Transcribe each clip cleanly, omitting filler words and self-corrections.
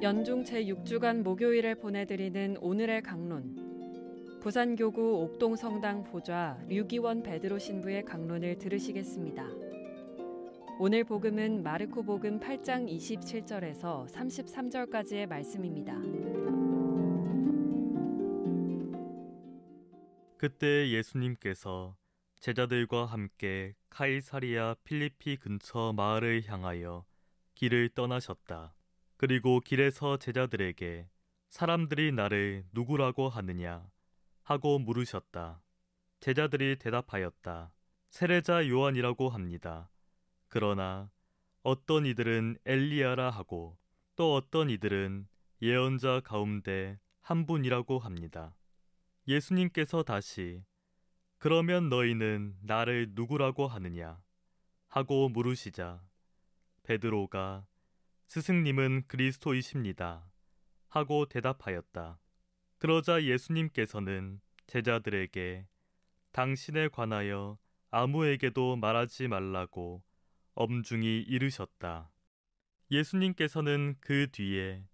연중 제6주간 목요일에 보내드리는 오늘의 강론. 부산교구 옥동성당 보좌 류기원 베드로 신부의 강론을 들으시겠습니다. 오늘 복음은 마르코 복음 8장 27절에서 33절까지의 말씀입니다. 그때 예수님께서 제자들과 함께 카이사리아 필리피 근처 마을을 향하여 길을 떠나셨다. 그리고 길에서 제자들에게 사람들이 나를 누구라고 하느냐 하고 물으셨다. 제자들이 대답하였다. 세례자 요한이라고 합니다. 그러나 어떤 이들은 엘리야라 하고 또 어떤 이들은 예언자 가운데 한 분이라고 합니다. 예수님께서 다시 그러면 너희는 나를 누구라고 하느냐 하고 물으시자 베드로가 스승님은 그리스도이십니다 하고 대답하였다. 그러자 예수님께서는 제자들에게 당신에 관하여 아무에게도 말하지 말라고 엄중히 이르셨다. 예수님께서는 그 뒤에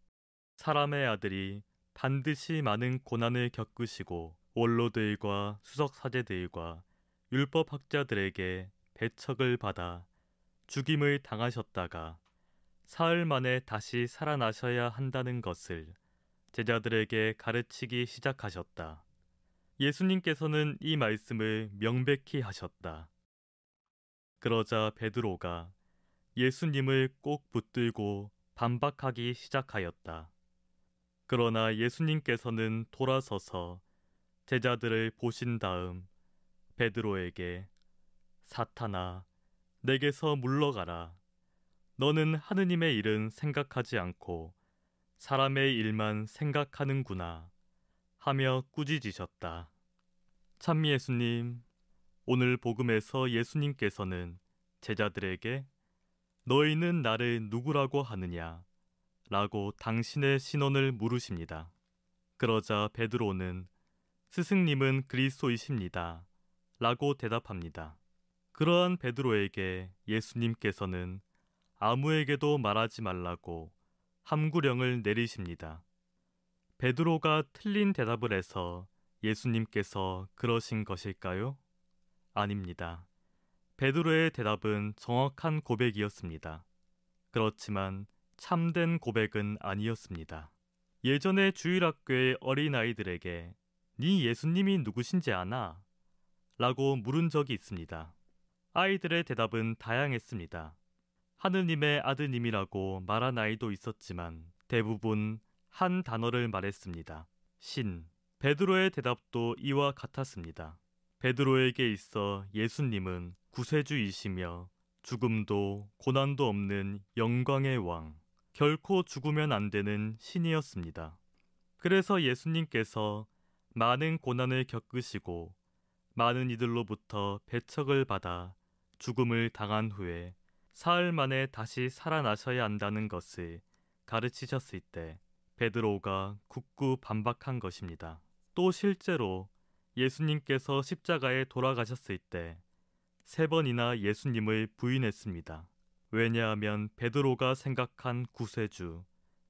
사람의 아들이 반드시 많은 고난을 겪으시고 원로들과 수석사제들과 율법학자들에게 배척을 받아 죽임을 당하셨다가 사흘 만에 다시 살아나셔야 한다는 것을 제자들에게 가르치기 시작하셨다. 예수님께서는 이 말씀을 명백히 하셨다. 그러자 베드로가 예수님을 꼭 붙들고 반박하기 시작하였다. 그러나 예수님께서는 돌아서서 제자들을 보신 다음 베드로에게 사탄아, 내게서 물러가라. 너는 하느님의 일은 생각하지 않고 사람의 일만 생각하는구나 하며 꾸짖으셨다. 참 예수님, 오늘 복음에서 예수님께서는 제자들에게 너희는 나를 누구라고 하느냐 라고 당신의 신원을 물으십니다. 그러자 베드로는 스승님은 그리스도이십니다 라고 대답합니다. 그러한 베드로에게 예수님께서는 아무에게도 말하지 말라고 함구령을 내리십니다. 베드로가 틀린 대답을 해서 예수님께서 그러신 것일까요? 아닙니다. 베드로의 대답은 정확한 고백이었습니다. 그렇지만 참된 고백은 아니었습니다. 예전에 주일학교의 어린아이들에게 네 예수님이 누구신지 아나? 라고 물은 적이 있습니다. 아이들의 대답은 다양했습니다. 하느님의 아드님이라고 말한 아이도 있었지만 대부분 한 단어를 말했습니다. 신. 베드로의 대답도 이와 같았습니다. 베드로에게 있어 예수님은 구세주이시며 죽음도 고난도 없는 영광의 왕, 결코 죽으면 안 되는 신이었습니다. 그래서 예수님께서 많은 고난을 겪으시고 많은 이들로부터 배척을 받아 죽음을 당한 후에 사흘 만에 다시 살아나셔야 한다는 것을 가르치셨을 때 베드로가 굳고 반박한 것입니다. 또 실제로 예수님께서 십자가에 돌아가셨을 때 3번이나 예수님을 부인했습니다. 왜냐하면 베드로가 생각한 구세주,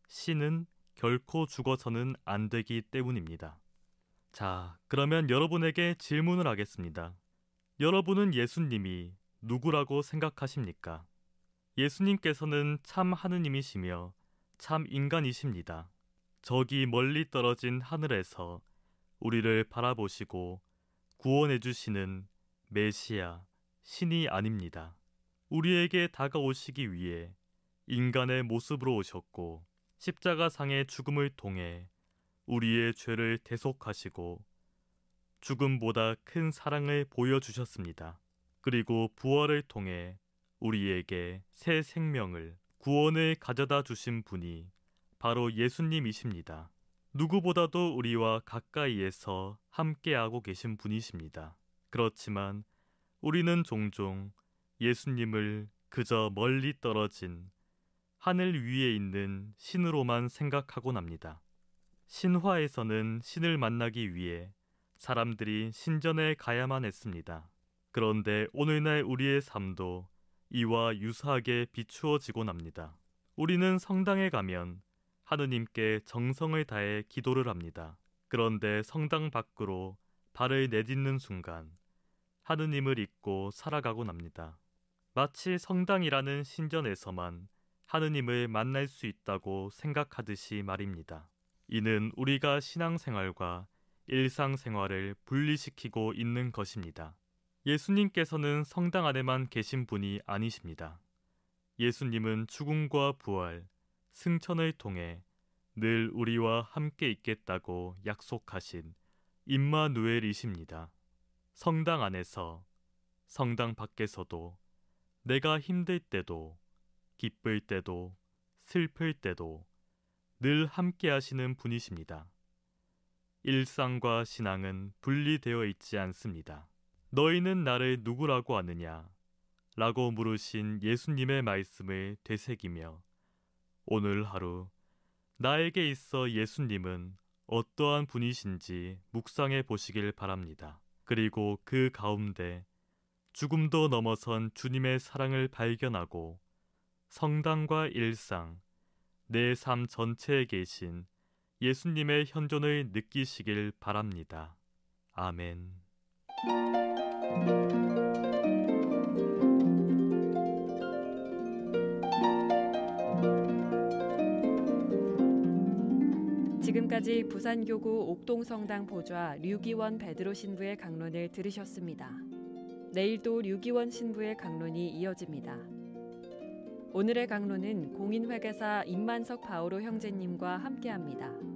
신은 결코 죽어서는 안 되기 때문입니다. 자, 그러면 여러분에게 질문을 하겠습니다. 여러분은 예수님이 누구라고 생각하십니까? 예수님께서는 참 하느님이시며 참 인간이십니다. 저기 멀리 떨어진 하늘에서 우리를 바라보시고 구원해 주시는 메시아, 신이 아닙니다. 우리에게 다가오시기 위해 인간의 모습으로 오셨고 십자가상의 죽음을 통해 우리의 죄를 대속하시고 죽음보다 큰 사랑을 보여주셨습니다. 그리고 부활을 통해 우리에게 새 생명을, 구원을 가져다 주신 분이 바로 예수님이십니다. 누구보다도 우리와 가까이에서 함께하고 계신 분이십니다. 그렇지만 우리는 종종 예수님을 그저 멀리 떨어진 하늘 위에 있는 신으로만 생각하곤 합니다. 신화에서는 신을 만나기 위해 사람들이 신전에 가야만 했습니다. 그런데 오늘날 우리의 삶도 이와 유사하게 비추어지곤 합니다. 우리는 성당에 가면 하느님께 정성을 다해 기도를 합니다. 그런데 성당 밖으로 발을 내딛는 순간 하느님을 잊고 살아가곤 합니다. 마치 성당이라는 신전에서만 하느님을 만날 수 있다고 생각하듯이 말입니다. 이는 우리가 신앙생활과 일상생활을 분리시키고 있는 것입니다. 예수님께서는 성당 안에만 계신 분이 아니십니다. 예수님은 죽음과 부활, 승천을 통해 늘 우리와 함께 있겠다고 약속하신 임마누엘이십니다. 성당 안에서, 성당 밖에서도 내가 힘들 때도, 기쁠 때도, 슬플 때도 늘 함께 하시는 분이십니다. 일상과 신앙은 분리되어 있지 않습니다. 너희는 나를 누구라고 아느냐? 라고 물으신 예수님의 말씀을 되새기며 오늘 하루 나에게 있어 예수님은 어떠한 분이신지 묵상해 보시길 바랍니다. 그리고 그 가운데 죽음도 넘어선 주님의 사랑을 발견하고 성당과 일상, 내 삶 전체에 계신 예수님의 현존을 느끼시길 바랍니다. 아멘. 지금까지 부산교구 옥동성당 보좌 류기원 베드로 신부의 강론을 들으셨습니다. 내일도 류기원 신부의 강론이 이어집니다. 오늘의 강론은 공인회계사 임만석 바오로 형제님과 함께합니다.